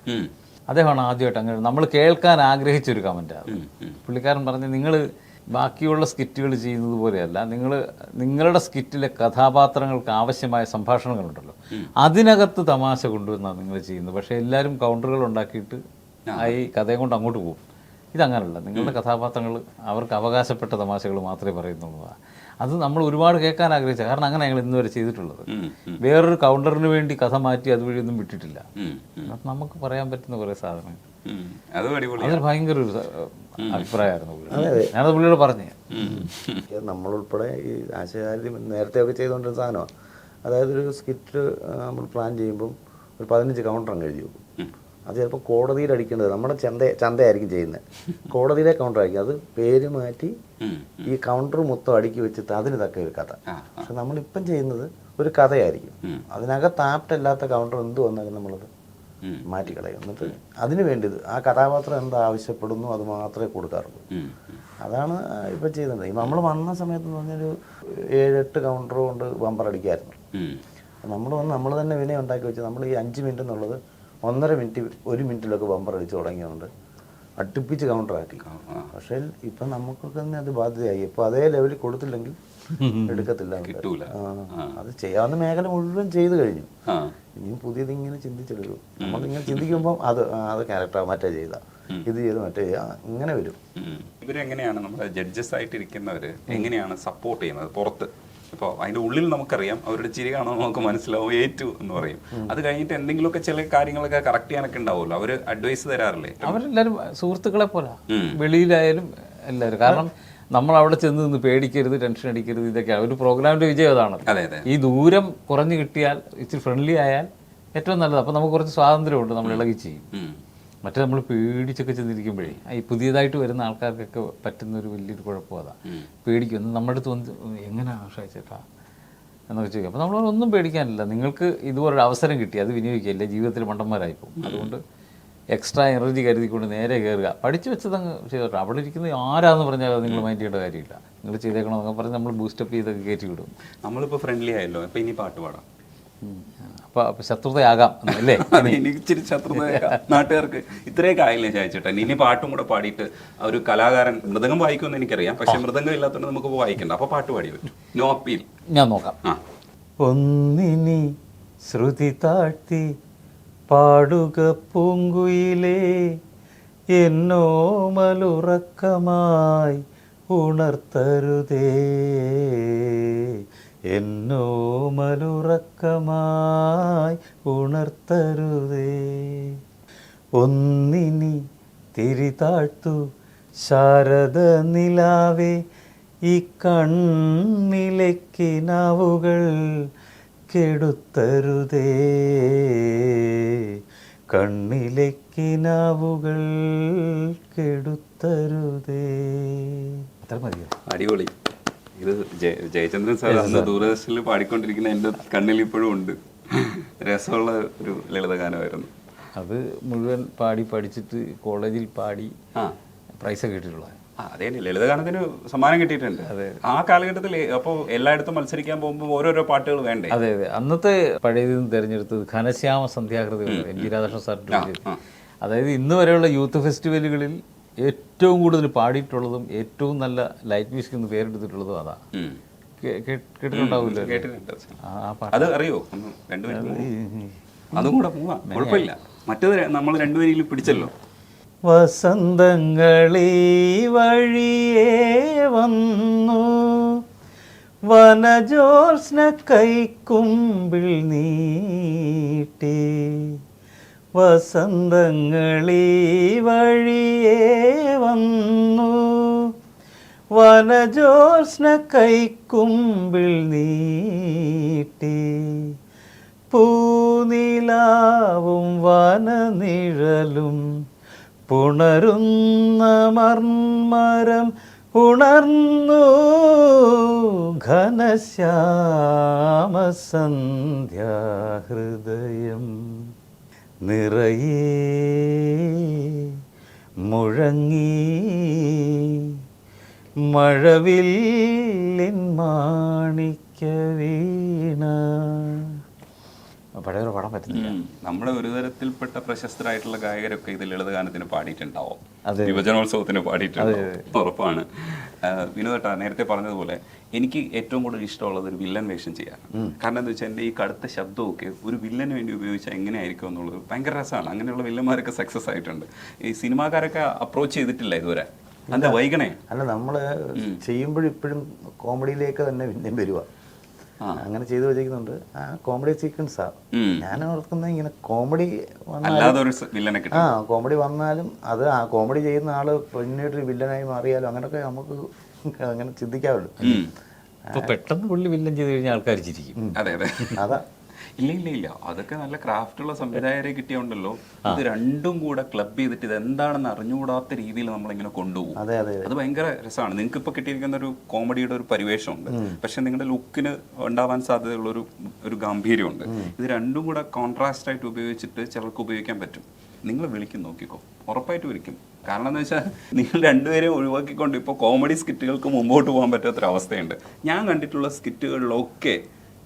അദ്ദേഹമാണ് ആദ്യമായിട്ട് അങ്ങനെ നമ്മൾ കേൾക്കാൻ ആഗ്രഹിച്ചൊരു കമൻറ്റാണ്. പുള്ളിക്കാരൻ പറഞ്ഞ്, നിങ്ങൾ ബാക്കിയുള്ള സ്കിറ്റുകൾ ചെയ്യുന്നത് പോലെയല്ല, നിങ്ങളുടെ സ്കിറ്റിലെ കഥാപാത്രങ്ങൾക്ക് ആവശ്യമായ സംഭാഷണങ്ങളുണ്ടല്ലോ, അതിനകത്ത് തമാശ കൊണ്ടുവന്നാണ് നിങ്ങൾ ചെയ്യുന്നത്. പക്ഷേ എല്ലാവരും കൗണ്ടറുകൾ ഉണ്ടാക്കിയിട്ട് ഈ കഥയും കൊണ്ട് അങ്ങോട്ട് പോകും. ഇതങ്ങനല്ല, നിങ്ങളുടെ കഥാപാത്രങ്ങൾ അവർക്ക് അവകാശപ്പെട്ട തമാശകൾ മാത്രമേ പറയുന്നുള്ളൂ. അത് നമ്മൾ ഒരുപാട് കേൾക്കാൻ ആഗ്രഹിച്ച കാരണം അങ്ങനെ ഞങ്ങൾ ഇന്ന് വരെ ചെയ്തിട്ടുള്ളത്. വേറൊരു കൗണ്ടറിന് വേണ്ടി കഥ മാറ്റി അതുവഴിയൊന്നും വിട്ടിട്ടില്ല. നമുക്ക് പറയാൻ പറ്റുന്ന കുറേ സാധനങ്ങൾ, അതൊരു ഭയങ്കര ഒരു അഭിപ്രായമായിരുന്നു. ഞാനത് പുള്ളിയോട് പറഞ്ഞു. നമ്മളുൾപ്പെടെ ഈ ആശയകാര്യം നേരത്തെ ഒക്കെ ചെയ്തുകൊണ്ടിരുന്ന സാധനമാണ്. അതായത് ഒരു സ്കിറ്റ് നമ്മൾ പ്ലാൻ ചെയ്യുമ്പം ഒരു 15 കൗണ്ടർ അങ്ങ് എഴുതി വെക്കും. അത് ചിലപ്പോൾ കോടതിയിൽ അടിക്കേണ്ടത് നമ്മുടെ ചന്തയായിരിക്കും ചെയ്യുന്നത്, കോടതിയിലെ കൗണ്ടർ ആയിരിക്കും. അത് പേര് മാറ്റി ഈ കൗണ്ടർ മൊത്തം അടുക്കി വെച്ചിട്ട് അതിന് തക്ക ഒരു കഥ. പക്ഷെ നമ്മളിപ്പം ചെയ്യുന്നത് ഒരു കഥയായിരിക്കും, അതിനകത്ത് ആപ്റ്റല്ലാത്ത കൗണ്ടർ എന്ത് വന്നാലും നമ്മളത് മാറ്റിക്കളയും. എന്നിട്ട് അതിന് വേണ്ടിയത് ആ കഥാപാത്രം എന്താ ആവശ്യപ്പെടുന്നു അത് മാത്രമേ കൊടുക്കാറുള്ളൂ. അതാണ് ഇപ്പം ചെയ്യുന്നത്. നമ്മൾ വന്ന സമയത്ത് എന്ന് പറഞ്ഞൊരു 7-8 കൗണ്ടർ കൊണ്ട് ബമ്പർ അടിക്കായിരുന്നു. നമ്മൾ തന്നെ വിനയം ഉണ്ടാക്കി വെച്ച് നമ്മൾ ഈ 5 മിനിറ്റ് എന്നുള്ളത് 1.5 മിനിറ്റ് 1 മിനിറ്റിലൊക്കെ ബമ്പർ അടിച്ച് തുടങ്ങിയതുകൊണ്ട് അടുപ്പിച്ച് കൗണ്ടറാക്കി. പക്ഷേ ഇപ്പം നമുക്കൊക്കെ തന്നെ അത് ബാധ്യതയായി. ഇപ്പം അതേ ലെവലിൽ കൊടുത്തില്ലെങ്കിൽ എടുക്കത്തില്ല. അത് ചെയ്യാവുന്ന മേഖല മുഴുവൻ ചെയ്തു കഴിഞ്ഞു. ഇനിയും പുതിയത് ഇങ്ങനെ ചിന്തിച്ചെടുക്കും. നമ്മളിങ്ങനെ ചിന്തിക്കുമ്പോൾ അത് ക്യാരക്ടർ മറ്റേ ചെയ്ത ഇത് ചെയ്ത് മറ്റേ ഇങ്ങനെ വരും. ഇവരെങ്ങനെയാണ് നമ്മുടെ ജഡ്ജസ് ആയിട്ട് ഇരിക്കുന്നവര് എങ്ങനെയാണ് സപ്പോർട്ട് ചെയ്യുന്നത് പുറത്ത്? ഇപ്പോൾ അതിൻ്റെ ഉള്ളിൽ നമുക്കറിയാം, അവരുടെ ചിരി കാണുമ്പോൾ നമുക്ക് മനസ്സിലാവും ഏറ്റു എന്ന് പറയും. അത് കഴിഞ്ഞിട്ട് എന്തെങ്കിലുമൊക്കെ ചില കാര്യങ്ങളൊക്കെ കറക്റ്റ് ചെയ്യാനൊക്കെ ഉണ്ടാവുമല്ലോ, അവർ അഡ്വൈസ് തരാറില്ലേ? അവരെല്ലാവരും സുഹൃത്തുക്കളെ പോലെ വെളിയിലായാലും എല്ലാവരും. കാരണം നമ്മൾ അവിടെ ചെന്ന് നിന്ന് പേടിക്കരുത്, ടെൻഷൻ അടിക്കരുത്, ഇതൊക്കെയാണ് ഒരു പ്രോഗ്രാമിൻ്റെ വിജയം അതാണ്. അതെ അതെ. ഈ ദൂരം കുറഞ്ഞു കിട്ടിയാൽ, ഇച്ചിരി ഫ്രണ്ട്ലി ആയാൽ ഏറ്റവും നല്ലത്. അപ്പോൾ നമുക്ക് കുറച്ച് സ്വാതന്ത്ര്യമുണ്ട്, നമ്മൾ ഇളകി ചെയ്യും. മറ്റേ നമ്മൾ പേടിച്ചൊക്കെ ചെന്നിരിക്കുമ്പോഴേ ഈ പുതിയതായിട്ട് വരുന്ന ആൾക്കാർക്കൊക്കെ പറ്റുന്നൊരു വലിയൊരു കുഴപ്പം അതാണ്. പേടിക്കും, നമ്മുടെ അടുത്ത് വന്ന് എങ്ങനെയാണ് ആശ്രയിച്ചേട്ടാ എന്നൊക്കെ ചോദിക്കും. അപ്പോൾ നമ്മൾ ഒന്നും പേടിക്കാനില്ല, നിങ്ങൾക്ക് ഇതുപോലൊരു അവസരം കിട്ടി, അത് വിനിയോഗിക്കില്ല, ജീവിതത്തിൽ മണ്ടന്മാരായിപ്പോവും. അതുകൊണ്ട് എക്സ്ട്രാ എനർജി കരുതിക്കൊണ്ട് നേരെ കയറുക, പഠിച്ചു വെച്ചതങ്ങ് ചെയ്തോട്ടെ. അവിടെ ഇരിക്കുന്നത് ആരാന്ന് പറഞ്ഞാൽ അത് നിങ്ങൾ മൈൻഡ് ചെയ്യേണ്ട കാര്യമില്ല, നിങ്ങൾ ചെയ്തേക്കണമെന്നൊക്കെ പറഞ്ഞ് നമ്മൾ ബൂസ്റ്റപ്പ് ചെയ്തൊക്കെ കയറ്റി വിടും. നമ്മളിപ്പോൾ ഫ്രണ്ട്ലി ആയല്ലോ, അപ്പോൾ ഇനി പാട്ട് പാടാം. അപ്പോൾ ശത്രുതയാകാം അല്ലേ? എനിക്ക് ഇച്ചിരി ശത്രുതയാകാം നാട്ടുകാർക്ക്. ഇത്രയൊക്കെ ആയില്ലേ ചോദിച്ചിട്ട് ഇനി പാട്ടും കൂടെ പാടിയിട്ട് ഒരു കലാകാരൻ മൃദംഗം വായിക്കുമെന്ന് എനിക്കറിയാം, പക്ഷെ മൃദംഗം ഇല്ലാത്തതുകൊണ്ട് നമുക്ക് വായിക്കണ്ട. അപ്പോൾ പാട്ട് പാടി പറ്റും. No appeal. ഞാൻ നോക്കാം. ഒന്നിനി ശ്രുതി താഴ്ത്തി പാടുക പൂങ്കുയിലേ, എന്നോ മലുറക്കമായി ഉണർത്തരുതേ, എന്നോ മലുറക്കമായി ഉണർത്തരുതേ. ഒന്നിനി തിരി താഴ്ത്തു ശാരദ നിലാവേ, ഈ കണ്ണിലെക്കിനാവുകൾ കെടുത്തരുതേ, കണ്ണിലെക്കിനാവുകൾ കെടുത്തരുതേ. അത്ര മതിയോ? അടിപൊളി. ഇത് ജയചന്ദ്രൻ സാർ അന്ന് ദൂരദർശനിൽ പാടിക്കൊണ്ടിരിക്കുന്ന എൻ്റെ കണ്ണിൽ ഇപ്പോഴും ഉണ്ട്. രസമുള്ള ഒരു ലളിതഗാനമായിരുന്നു അത്. മുഴുവൻ പാടി പഠിച്ചിട്ട് കോളേജിൽ പാടി പ്രൈസൊക്കെ കിട്ടിയിട്ടുള്ളത്. അതെ, ലളിതഗാനത്തിന് സമ്മാനം കിട്ടിയിട്ടുണ്ട്. ആ കാലഘട്ടത്തിൽ അപ്പോൾ എല്ലായിടത്തും മത്സരിക്കാൻ പോകുമ്പോൾ ഓരോരോ പാട്ടുകൾ വേണ്ടേ? അതെ അതെ. അന്നത്തെ പഴയതിൽ നിന്ന് തിരഞ്ഞെടുത്തത് ഘനശ്യാമ സന്ധ്യാകൃതികൾ എം ജി രാധാകൃഷ്ണൻ സാറിൻ്റെ. അതായത് ഇന്ന് വരെയുള്ള യൂത്ത് ഫെസ്റ്റിവലുകളിൽ ഏറ്റവും കൂടുതൽ പാടിയിട്ടുള്ളതും ഏറ്റവും നല്ല ലൈറ്റ് മ്യൂസിക് എന്ന് പേരെടുത്തിട്ടുള്ളതും അതാ. കേട്ടിട്ടുണ്ടാവില്ല? അത് അറിയോ? അതും കൂടെ പോവാം, കുഴപ്പമില്ല. മറ്റേത് നമ്മൾ രണ്ടുപേരെങ്കിലും പിടിച്ചല്ലോ. വസന്തങ്ങളീ വഴിയേ വന്നു, വനജോത്സ്ന കൈക്കുമ്പിൾ നീട്ടി, വസന്തങ്ങളീ വഴിയേ വന്നു, വനജോത്സ്ന കൈക്കുമ്പിൾ നീട്ടി, പൂനിലാവും വനനിഴലും പുണരുന്ന മർമരം ഉണർന്നു, ഘനശ്യാമസന്ധ്യാഹൃദയം നിറയെ മുഴങ്ങി, മഴവില്ലിൻ മാണിക്യവീണ. പഴയൊരു പടം പറ്റുന്നില്ല. നമ്മുടെ ഒരു തരത്തിൽപ്പെട്ട പ്രശസ്തരായിട്ടുള്ള ഗായകരൊക്കെ ഇത് ലളിതഗാനത്തിന് പാടിയിട്ടുണ്ടാവും, യുവജനോത്സവത്തിന് പാടിയിട്ടുണ്ടാവും, ഉറപ്പാണ്. വിനോദേട്ടാ നേരത്തെ പറഞ്ഞതുപോലെ എനിക്ക് ഏറ്റവും കൂടുതൽ ഇഷ്ടമുള്ളത് ഒരു വില്ലൻ വേഷം ചെയ്യാൻ. കാരണം എന്താ വെച്ചാൽ എൻ്റെ ഈ കടുത്ത ശബ്ദമൊക്കെ ഒരു വില്ലന് വേണ്ടി ഉപയോഗിച്ചാൽ എങ്ങനെയായിരിക്കും എന്നുള്ളത് ഭയങ്കര രസമാണ്. അങ്ങനെയുള്ള വില്ലന്മാരൊക്കെ സക്സസ് ആയിട്ടുണ്ട്. ഈ സിനിമാക്കാരൊക്കെ അപ്രോച്ച് ചെയ്തിട്ടില്ല ഇതുവരെ. എന്താ വൈകണേ? അല്ല, നമ്മള് ചെയ്യുമ്പോഴും ഇപ്പോഴും കോമഡിയിലേക്ക് തന്നെ പിന്നെ വരുക, അങ്ങനെ ചെയ്തു വെച്ചിരിക്കുന്നുണ്ട്. ആ കോമഡി സീക്വൻസാ ഞാൻ ഓർക്കുന്നത്. ഇങ്ങനെ കോമഡി കോമഡി വന്നാലും അത് ആ കോമഡി ചെയ്യുന്ന ആള് പിന്നീട് വില്ലനായി മാറിയാലും അങ്ങനെയൊക്കെ നമുക്ക് അങ്ങനെ ചിന്തിക്കാവുള്ളൂ. പെട്ടെന്ന് പുള്ളി വില്ലൻ ചെയ്ത് കഴിഞ്ഞാൽ ആൾക്കാർ ചിരിക്കും. അതെ അതെ. അതാ. ഇല്ല അതൊക്കെ നല്ല ക്രാഫ്റ്റുള്ള സംവിധായകരെ കിട്ടിയോണ്ടല്ലോ. ഇത് രണ്ടും കൂടെ ക്ലബ് ചെയ്തിട്ട് ഇത് എന്താണെന്ന് അറിഞ്ഞുകൂടാത്ത രീതിയിൽ നമ്മളിങ്ങനെ കൊണ്ടുപോകും. അത് ഭയങ്കര രസമാണ്. നിങ്ങൾക്ക് ഇപ്പൊ കിട്ടിയിരിക്കുന്ന ഒരു കോമഡിയുടെ ഒരു പരിവേഷമുണ്ട്, പക്ഷെ നിങ്ങളുടെ ലുക്കിന് ഉണ്ടാവാൻ സാധ്യതയുള്ള ഒരു ഗാംഭീര്യമുണ്ട്. ഇത് രണ്ടും കൂടെ കോൺട്രാസ്റ്റ് ആയിട്ട് ഉപയോഗിച്ചിട്ട് ചിലർക്ക് ഉപയോഗിക്കാൻ പറ്റും. നിങ്ങൾ വിളിക്കും, നോക്കിക്കോ, ഉറപ്പായിട്ട് വിളിക്കും. കാരണം എന്താ വെച്ചാൽ നിങ്ങൾ രണ്ടുപേരെയും ഒഴിവാക്കിക്കൊണ്ട് ഇപ്പോൾ കോമഡി സ്കിറ്റുകൾക്ക് മുമ്പോട്ട് പോകാൻ പറ്റാത്തൊരവസ്ഥയുണ്ട്. ഞാൻ കണ്ടിട്ടുള്ള സ്കിറ്റുകളിലൊക്കെ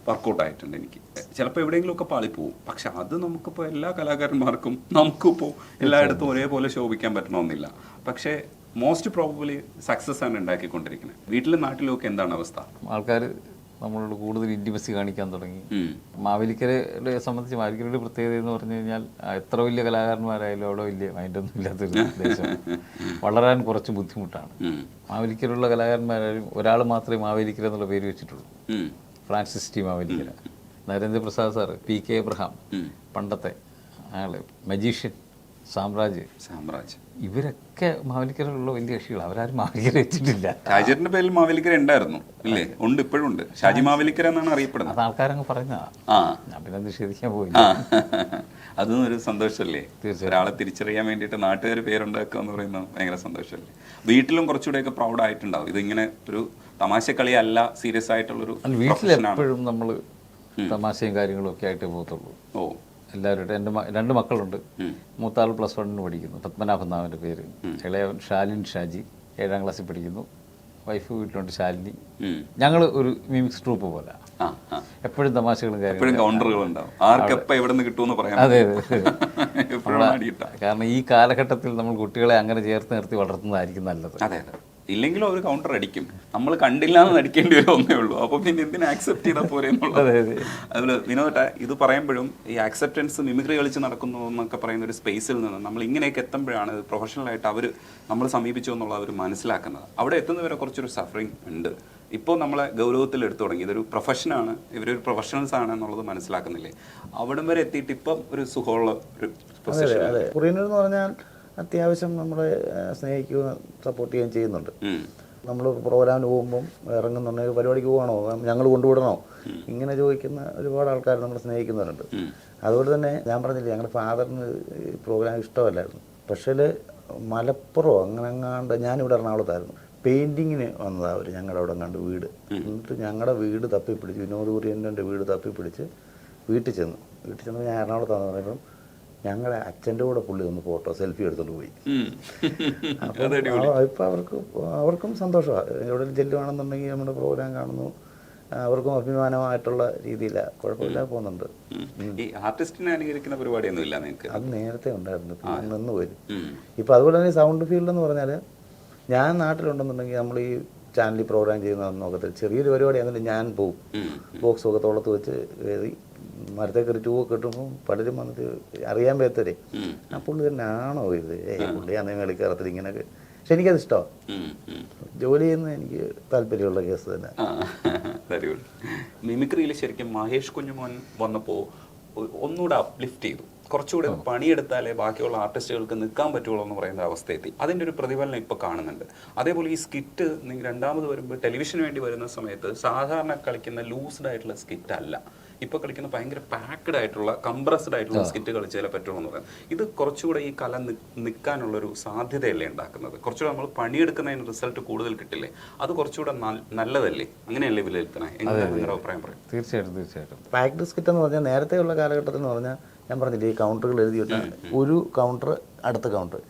വർക്കൗട്ട് ആയിട്ടുണ്ട്. എനിക്ക് ചിലപ്പോൾ എവിടെയെങ്കിലുമൊക്കെ പാളിപ്പോവും, പക്ഷെ അത് നമുക്കിപ്പോൾ എല്ലാ കലാകാരന്മാർക്കും നമുക്കിപ്പോൾ എല്ലായിടത്തും ഒരേപോലെ ശോഭിക്കാൻ പറ്റണമെന്നില്ല. പക്ഷേ മോസ്റ്റ് പ്രോബബിളി സക്സസ് ആണ് ഉണ്ടാക്കിക്കൊണ്ടിരിക്കുന്നത്. വീട്ടിലും നാട്ടിലും ഒക്കെ എന്താണ് അവസ്ഥ? ആൾക്കാർ നമ്മളോട് കൂടുതൽ ഇൻറ്റിമസി കാണിക്കാൻ തുടങ്ങി. മാവേലിക്കരയെ സംബന്ധിച്ച് മാവേലിക്കരയുടെ പ്രത്യേകത എന്ന് പറഞ്ഞു കഴിഞ്ഞാൽ എത്ര വലിയ കലാകാരന്മാരായാലും അവിടെ വലിയ മൈൻഡൊന്നും ഇല്ലാത്തൊരു ദേശമാണ്. വളരാൻ കുറച്ച് ബുദ്ധിമുട്ടാണ്. മാവേലിക്കരയുള്ള കലാകാരന്മാരായാലും ഒരാൾ മാത്രമേ മാവേലിക്കര എന്നുള്ള പേര് വെച്ചിട്ടുള്ളൂ, Francis T Mavelikkara. Narendraprasad sir, PK Abraham, പണ്ടത്തെ അയാൾ മജീഷ്യൻ, സാമ്രാജ്, ഇവരൊക്കെ മാവേലിക്കരയിലുള്ള വലിയ കക്ഷികൾ. അവരാരും മാവേലിക്കര വെച്ചിട്ടില്ല. ഷാജിയുടെ പേരിൽ മാവേലിക്കര ഉണ്ടായിരുന്നു ഇല്ലേ? ഉണ്ട്, ഇപ്പോഴും ഉണ്ട്. ഷാജി മാവേലിക്കര എന്നാണ് അറിയപ്പെടുന്നത്. അത് ആൾക്കാരങ്ങ് പറഞ്ഞതാ, ഞാൻ പിന്നെ നിഷേധിക്കാൻ പോയില്ല. അതും ഒരു സന്തോഷമല്ലേ? ഒരാളെ തിരിച്ചറിയാൻ വേണ്ടിയിട്ട് നാട്ടുകാർ പേരുണ്ടാക്കുക എന്ന് പറയുന്നത് ഭയങ്കര സന്തോഷമല്ലേ? വീട്ടിലും കുറച്ചുകൂടെയൊക്കെ പ്രൗഡ് ആയിട്ടുണ്ടാവും. ഇതിങ്ങനെ ഒരു തമാശ കളിയല്ല, സീരിയസ് ആയിട്ടുള്ളൊരു. വീട്ടിലെപ്പോഴും നമ്മൾ തമാശയും കാര്യങ്ങളും ഒക്കെ ആയിട്ടേ പോകത്തുള്ളൂ. ഓ, എല്ലാവരുടെ എൻ്റെ 2 മക്കളുണ്ട്. മൂത്താൾ +1 പഠിക്കുന്നു, പത്മനാഭൻ നാമൻ്റെ പേര്. ഇളയവൻ ഷാലിൻ ഷാജി 7ാം ക്ലാസ്സിൽ പഠിക്കുന്നു. വൈഫ് വീട്ടിലുണ്ട് ശാലിനി. ഞങ്ങൾ ഒരു മിമിക്സ് ട്രൂപ്പ് പോലെ എപ്പോഴും തമാശകളും കാര്യങ്ങളും, കൗണ്ടറുകളുണ്ടാവും. ആർക്കെപ്പോൾ എവിടെ നിന്ന് കിട്ടുമെന്ന് പറയാം. അതെ അതെ. കാരണം ഈ കാലഘട്ടത്തിൽ നമ്മൾ കുട്ടികളെ അങ്ങനെ ചേർത്ത് നിർത്തി വളർത്തുന്നതായിരിക്കും നല്ലത്. അതെ അതെ. ഇല്ലെങ്കിലും അവർ കൗണ്ടർ അടിക്കും. നമ്മൾ കണ്ടില്ലാന്ന് നടിക്കേണ്ടി വരും ഒന്നേ ഉള്ളൂ. അപ്പോൾ പിന്നെ എന്തിനാ ആക്സെപ്റ്റ് ചെയ്താൽ പോരെ എന്നുള്ളത്. അതുപോലെ വിനോദ ഇത് പറയുമ്പോഴും ഈ ആക്സെപ്റ്റൻസ് മിമിക്രി കളിച്ച് നടക്കുന്നു എന്നൊക്കെ പറയുന്ന ഒരു സ്പേസിൽ നിന്ന് നമ്മൾ ഇങ്ങനെയൊക്കെ എത്തുമ്പോഴാണ് പ്രൊഫഷണലായിട്ട് നമ്മൾ സമീപിച്ചു എന്നുള്ള അവർ മനസ്സിലാക്കുന്നത്. അവിടെ എത്തുന്നവരെ കുറച്ചൊരു സഫറിങ് ഉണ്ട്. ഇപ്പോൾ നമ്മളെ ഗൗരവത്തിൽ എടുത്തു തുടങ്ങി. ഇതൊരു പ്രൊഫഷനാണ്, ഇവരൊരു പ്രൊഫഷണൽസ് ആണ് എന്നുള്ളത് മനസ്സിലാക്കുന്നില്ലേ? അവിടം വരെ എത്തിയിട്ട് ഇപ്പം ഒരു സുഖമുള്ള ഒരു പൊസിഷൻ. കുറിയനെന്ന് പറഞ്ഞാൽ അത്യാവശ്യം നമ്മളെ സ്നേഹിക്കുകയും സപ്പോർട്ട് ചെയ്യുകയും ചെയ്യുന്നുണ്ട്. നമ്മൾ പ്രോഗ്രാമിന് പോകുമ്പം ഇറങ്ങുന്നുണ്ടെങ്കിൽ പരിപാടിക്ക് പോകണോ, ഞങ്ങൾ കൊണ്ടുവിടണോ, ഇങ്ങനെ ചോദിക്കുന്ന ഒരുപാട് ആൾക്കാർ നമ്മൾ സ്നേഹിക്കുന്നവരുണ്ട്. അതുപോലെ തന്നെ ഞാൻ പറഞ്ഞില്ലേ, ഞങ്ങളുടെ ഫാദറിന് പ്രോഗ്രാം ഇഷ്ടമല്ലായിരുന്നു. പക്ഷേ മലപ്പുറം അങ്ങനെങ്ങാണ്ട്, ഞാനിവിടെ എറണാകുളത്തായിരുന്നു, പെയിൻറ്റിങ്ങിന് വന്നതാണ് അവർ ഞങ്ങളുടെ അവിടെ കണ്ട് വീട്. എന്നിട്ട് ഞങ്ങളുടെ വീട് തപ്പിപ്പിടിച്ച്, വിനോദ് കുര്യൻ്റെ വീട് തപ്പിപ്പിടിച്ച് വീട്ടിൽ ചെന്നു ഞാൻ എറണാകുളത്താണെന്ന് പറയുമ്പം ഞങ്ങളുടെ അച്ഛൻ്റെ കൂടെ പുള്ളി ഒന്ന് ഫോട്ടോ സെൽഫി എടുത്തോണ്ട് പോയി. അപ്പോൾ ഇപ്പം അവർക്കും സന്തോഷമാണ്. എവിടെയും ചെല്ലുവാണെന്നുണ്ടെങ്കിൽ നമ്മുടെ പ്രോഗ്രാം കാണുന്നു, അവർക്കും അഭിമാനമായിട്ടുള്ള രീതിയിലാണ്, കുഴപ്പമില്ലാതെ പോകുന്നുണ്ട്. ഈ ആർട്ടിസ്റ്റിനെ അനുകരിക്കുന്ന പരിപാടിയൊന്നും ഇല്ല നിങ്ങൾക്ക്? അത് നേരത്തെ ഉണ്ടായിരുന്നു, നിന്ന് പോയി. ഇപ്പം അതുപോലെ തന്നെ സൗണ്ട് ഫീൽഡ് എന്ന് പറഞ്ഞാൽ, ഞാൻ നാട്ടിലുണ്ടെന്നുണ്ടെങ്കിൽ നമ്മൾ ഈ ചാനലിൽ പ്രോഗ്രാം ചെയ്യുന്നതെന്ന് നോക്കത്തില്ല, ചെറിയൊരു പരിപാടി ആണെങ്കിലും ഞാൻ പോവും. ബോക്സ് ഒക്കെ തോളത്ത് വെച്ച് എഴുതി മരത്തെ കയറി ട്യൂബൊക്കെ കിട്ടുമ്പോൾ പലരും വന്നിട്ട് അറിയാൻ പറ്റത്തേ ആ പുള്ളി തന്നെ ആണോ ഇത്, പുള്ളി അന്നേ മേളിൽ കയറത്തില്ല ഇങ്ങനെയൊക്കെ. പക്ഷെ എനിക്കത് ഇഷ്ടമാണ്. ജോലി ചെയ്യുന്ന എനിക്ക് താല്പര്യമുള്ള കേസ് തന്നെ. മിമിക്രിയിൽ ശരിക്കും മഹേഷ് കുഞ്ഞുമോൻ വന്നപ്പോൾ ഒന്നുകൂടെ അപ്ലിഫ്റ്റ് ചെയ്തു. കുറച്ചുകൂടെ പണിയെടുത്താലേ ബാക്കിയുള്ള ആർട്ടിസ്റ്റുകൾക്ക് നിൽക്കാൻ പറ്റുള്ളൂ എന്ന് പറയുന്ന അവസ്ഥയെത്തി. അതിൻ്റെ ഒരു പ്രതിഫലനം ഇപ്പോൾ കാണുന്നുണ്ട്. അതേപോലെ ഈ സ്കിറ്റ് രണ്ടാമത് വരുമ്പോൾ ടെലിവിഷന് വേണ്ടി വരുന്ന സമയത്ത് സാധാരണ കളിക്കുന്ന ലൂസ്ഡ് ആയിട്ടുള്ള സ്കിറ്റ് അല്ല, ഇപ്പോൾ കളിക്കുന്ന ഭയങ്കര പാക്ഡ് ആയിട്ടുള്ള കംപ്രസ്ഡ് ആയിട്ടുള്ള സ്കിറ്റ് കളിച്ചാലേ പറ്റുള്ളൂ എന്ന് പറയാം. ഇത് കുറച്ചുകൂടെ ഈ കല നിൽക്കാനുള്ളൊരു സാധ്യതയല്ലേ ഉണ്ടാക്കുന്നത്? കുറച്ചുകൂടെ നമ്മൾ പണിയെടുക്കുന്നതിന് റിസൾട്ട് കൂടുതൽ കിട്ടില്ലേ? അത് കുറച്ചുകൂടെ നല്ലതല്ലേ? അങ്ങനെയല്ലേ വിലയിരുത്തണേ? നിങ്ങളുടെ അഭിപ്രായം പറയും. തീർച്ചയായിട്ടും പാക്ഡ് സ്കിറ്റ് എന്ന് പറഞ്ഞാൽ നേരത്തെയുള്ള കാലഘട്ടത്തിൽ എന്ന് പറഞ്ഞാൽ, ഞാൻ പറഞ്ഞില്ലേ, ഈ കൗണ്ടറുകൾ എഴുതിയിട്ട് ഒരു കൗണ്ടർ അടുത്ത കൗണ്ടർ,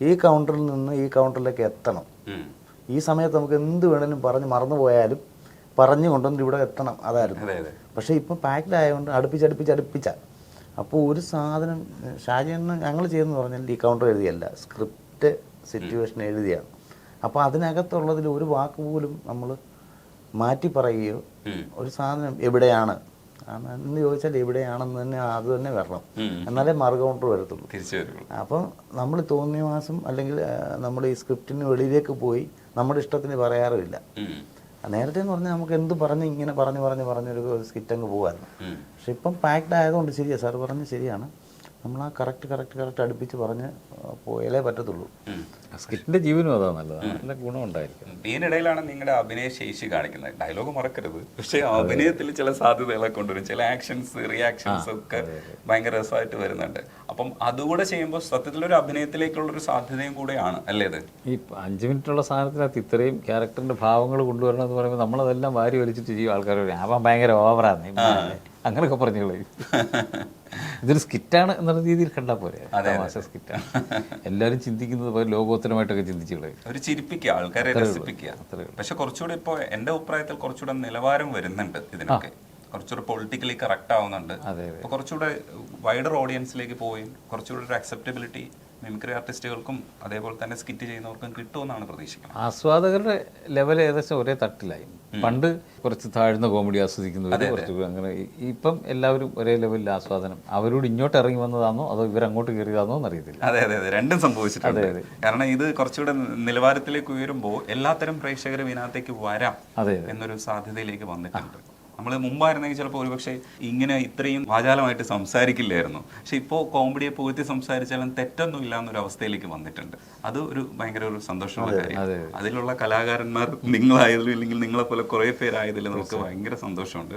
ഈ കൗണ്ടറിൽ നിന്ന് ഈ കൗണ്ടറിലേക്ക് എത്തണം. ഈ സമയത്ത് നമുക്ക് എന്ത് വേണമെങ്കിലും പറഞ്ഞ് മറന്നുപോയാലും പറഞ്ഞു കൊണ്ടുവന്നിട്ട് ഇവിടെ എത്തണം, അതായിരുന്നു. പക്ഷേ ഇപ്പം പാക്ഡ് ആയതുകൊണ്ട് അടുപ്പിച്ച അപ്പോൾ ഒരു സാധനം ഷാജിയെന്ന് ഞങ്ങൾ ചെയ്യുന്നതെന്ന് പറഞ്ഞാൽ ഈ കൗണ്ടർ എഴുതിയല്ല, സ്ക്രിപ്റ്റ് സിറ്റുവേഷൻ എഴുതിയാണ്. അപ്പോൾ അതിനകത്തുള്ളതിൽ ഒരു വാക്ക് പോലും നമ്മൾ മാറ്റി പറയുകയോ, ഒരു സാധനം എവിടെയാണ് എന്ന് ചോദിച്ചാൽ എവിടെയാണെന്ന് തന്നെ അത് തന്നെ വരണം, എന്നാലേ മറു കൗണ്ടർ വരത്തുള്ളൂ. അപ്പം നമ്മൾ തോന്നിയ മാസം അല്ലെങ്കിൽ നമ്മൾ ഈ സ്ക്രിപ്റ്റിന് വെളിയിലേക്ക് പോയി നമ്മുടെ ഇഷ്ടത്തിന് പറയാറുമില്ല. നേരത്തെ എന്ന് പറഞ്ഞാൽ നമുക്ക് എന്ത് പറഞ്ഞ് ഇങ്ങനെ പറഞ്ഞൊരു സ്കിറ്റ് അങ്ങ് പോകുമായിരുന്നു. പക്ഷെ ഇപ്പം പാക്ഡ് ആയതുകൊണ്ട് ശരിയാണ്, സാർ പറഞ്ഞ് ശരിയാണ്, നമ്മൾ ആ കറക്റ്റ് അടുപ്പിച്ച് പറഞ്ഞ് പോയാലേ പറ്റത്തുള്ളൂ. സ്കിറ്റിന്റെ ജീവനും അതാ നല്ലതാണ്, നല്ല ഗുണമുണ്ടായിരിക്കും. ഇതിനിടയിലാണ് നിങ്ങളുടെ അഭിനയ ശേഷി കാണിക്കുന്നത്. ഡയലോഗ് മറക്കരുത്, പക്ഷേ അഭിനയത്തിൽ ചില സാധ്യതകളെ കൊണ്ടുവരും. ചില ആക്ഷൻസ് റിയാക്ഷൻസ് ഒക്കെ ഭയങ്കര രസമായിട്ട് വരുന്നുണ്ട്. അപ്പം അതുകൂടെ ചെയ്യുമ്പോൾ സത്യത്തിലൊരു അഭിനയത്തിലേക്കുള്ളൊരു സാധ്യതയും കൂടെയാണ് അല്ലേ ഇത്? ഈ 5 മിനിറ്റുള്ള സാധനത്തിനകത്ത് ഇത്രയും ക്യാരക്ടറിന്റെ ഭാവങ്ങൾ കൊണ്ടുവരണം എന്ന് പറയുമ്പോൾ നമ്മളതെല്ലാം വാരി വലിച്ചിട്ട് ചെയ്യും. ആൾക്കാർ അവൻ ഭയങ്കര ഓവറാണ് അങ്ങനെയൊക്കെ പറഞ്ഞു കളയും. ഇതൊരു സ്കിറ്റാണ് എന്നുള്ള രീതിയിൽ കണ്ടാൽ പോരെ, തമാശ സ്കിറ്റാണ്. എല്ലാവരും ചിന്തിക്കുന്നത് പോലെ ലോകോത്തരമായിട്ടൊക്കെ ചിന്തിച്ചു കളയും. ഒരു ചിരിപ്പിക്കുക, ആൾക്കാരെ രസിപ്പിക്കുക. പക്ഷെ കുറച്ചുകൂടെ ഇപ്പോൾ എൻ്റെ അഭിപ്രായത്തിൽ കുറച്ചുകൂടെ നിലവാരം വരുന്നുണ്ട് ഇതിനൊക്കെ, കുറച്ചുകൂടെ പൊളിറ്റിക്കലി കറക്റ്റ് ആവുന്നുണ്ട്. അപ്പോൾ കുറച്ചുകൂടെ വൈഡർ ഓഡിയൻസിലേക്ക് പോയി കുറച്ചുകൂടെ ഒരു അക്സെപ്റ്റബിലിറ്റി മിമിക്രി ആർട്ടിസ്റ്റുകൾക്കും അതേപോലെ തന്നെ സ്കിറ്റ് ചെയ്യുന്നവർക്കും കിട്ടുമെന്നാണ് പ്രതീക്ഷിക്കുന്നത്. ആസ്വാദകരുടെ ലെവൽ ഏകദേശം ഒരേ തട്ടിലായി. പണ്ട് കുറച്ച് താഴ്ന്ന കോമഡി ആസ്വദിക്കുന്നവർ കുറച്ച് അങ്ങനെ, ഇപ്പം എല്ലാവരും ഒരേ ലെവലിൽ ആസ്വാദനം. അവരോട് ഇങ്ങോട്ട് ഇറങ്ങി വന്നതാണോ അതോ ഇവരങ്ങോട്ട് കയറിയതാണോ എന്നറിയത്തില്ല. അതെ അതെ അതെ, രണ്ടും സംഭവിച്ചിട്ടുണ്ട്. കാരണം ഇത് കുറച്ചുകൂടെ നിലവാരത്തിലേക്ക് ഉയരുമ്പോൾ എല്ലാത്തരം പ്രേക്ഷകരും ഇതിനകത്തേക്ക് വരാം എന്നൊരു സാധ്യതയിലേക്ക് വന്നിട്ടുണ്ട്. നമ്മൾ മുമ്പായിരുന്നെങ്കിൽ ചിലപ്പോൾ ഒരുപക്ഷെ ഇങ്ങനെ ഇത്രയും വാചാലമായിട്ട് സംസാരിക്കില്ലായിരുന്നു. പക്ഷെ ഇപ്പോൾ കോമഡിയെ പുകഴ്ത്തി സംസാരിച്ചാലും തെറ്റൊന്നും ഇല്ല എന്നൊരു അവസ്ഥയിലേക്ക് വന്നിട്ടുണ്ട്. അത് ഒരു ഭയങ്കര ഒരു സന്തോഷമുള്ള കാര്യം. അതിലുള്ള കലാകാരന്മാർ നിങ്ങളായതിലും ഇല്ലെങ്കിൽ നിങ്ങളെ പോലെ കുറേ പേരായതിൽ നമുക്ക് ഭയങ്കര സന്തോഷമുണ്ട്.